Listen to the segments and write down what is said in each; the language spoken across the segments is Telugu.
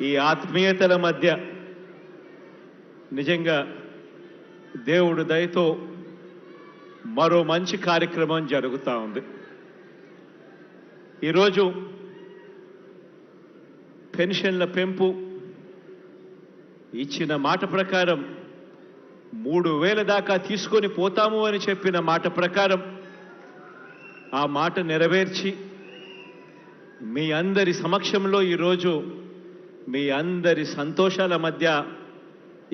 ఈ ఆత్మీయతల మధ్య నిజంగా దేవుడు దయతో మరో మంచి కార్యక్రమం జరుగుతూ ఉంది. ఈరోజు పెన్షన్ల పెంపు ఇచ్చిన మాట ప్రకారం 3,000 దాకా తీసుకొని పోతాము అని చెప్పిన మాట ప్రకారం ఆ మాట నెరవేర్చి మీ అందరి సమక్షంలో ఈరోజు మీ అందరి సంతోషాల మధ్య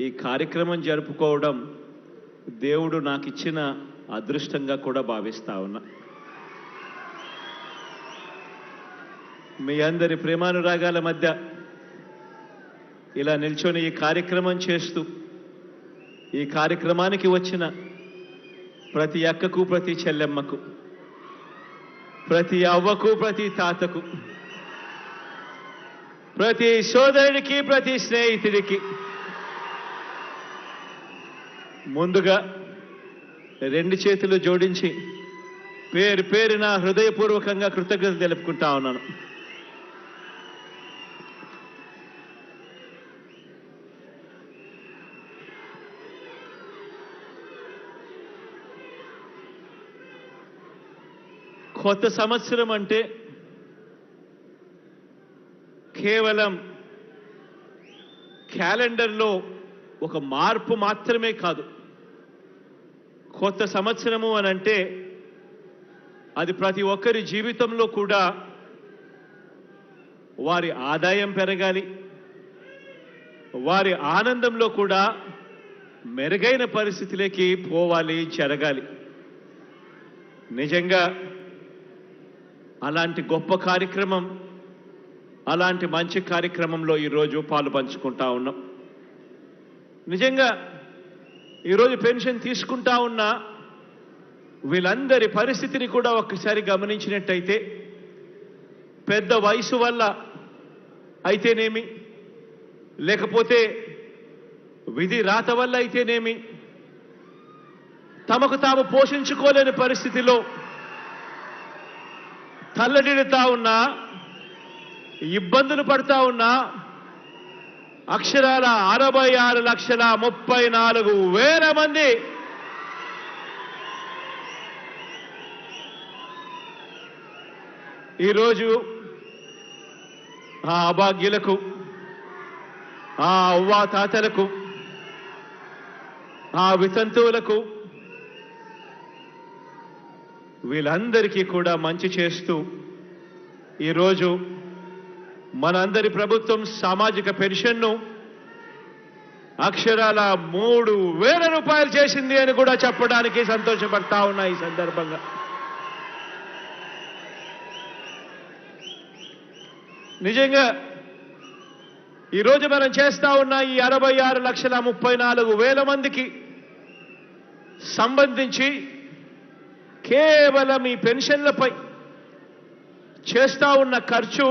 ఈ కార్యక్రమం జరుపుకోవడం దేవుడు నాకు ఇచ్చిన అదృష్టంగా కూడా భావిస్తా ఉన్నా. మీ అందరి ప్రేమానురాగాల మధ్య ఇలా నిల్చొని ఈ కార్యక్రమం చేస్తూ ఈ కార్యక్రమానికి వచ్చిన ప్రతి అక్కకు, ప్రతి చెల్లెమ్మకు, ప్రతి అవ్వకు, ప్రతి తాతకు, ప్రతి సోదరుడికి, ప్రతి స్నేహితుడికి ముందుగా 2 చేతులు జోడించి పేరు పేరున హృదయపూర్వకంగా కృతజ్ఞతలు తెలుపుకుంటా ఉన్నాను. కొత్త సంవత్సరం అంటే కేవలం క్యాలెండర్లో ఒక మార్పు మాత్రమే కాదు. కొత్త సంవత్సరము అని అంటే అది ప్రతి ఒక్కరి జీవితంలో కూడా వారి ఆదాయం పెరగాలి, వారి ఆనందంలో కూడా మెరుగైన పరిస్థితిలోకి పోవాలి, జరగాలి. నిజంగా అలాంటి గొప్ప కార్యక్రమం, అలాంటి మంచి కార్యక్రమంలో ఈరోజు పాలు పంచుకుంటా ఉన్నాం. నిజంగా ఈరోజు పెన్షన్ తీసుకుంటా ఉన్న వీళ్ళందరి పరిస్థితిని కూడా ఒక్కసారి గమనించినట్టయితే పెద్ద వయసు వల్ల అయితేనేమి, లేకపోతే విధి రాత వల్ల అయితేనేమి, తమకు తాము పోషించుకోలేని పరిస్థితిలో తల్లడిల్లుతా ఉన్నా, ఇబ్బందులు పడతా ఉన్నా అక్షరాల 66,34,000 మంది ఈరోజు ఆ అభాగ్యులకు, ఆ అవ్వా తాతలకు, ఆ వితంతువులకు వీళ్ళందరికీ కూడా మంచి చేస్తూ ఈరోజు మనందరి ప్రభుత్వం సామాజిక పెన్షన్ను అక్షరాల 3,000 రూపాయలు చేసింది అని కూడా చెప్పడానికి సంతోషపడతా ఉన్నా. ఈ సందర్భంగా నిజంగా ఈరోజు మనం చేస్తా ఉన్న ఈ 66,34,000 మందికి సంబంధించి కేవలం ఈ పెన్షన్లపై చేస్తా ఉన్న ఖర్చు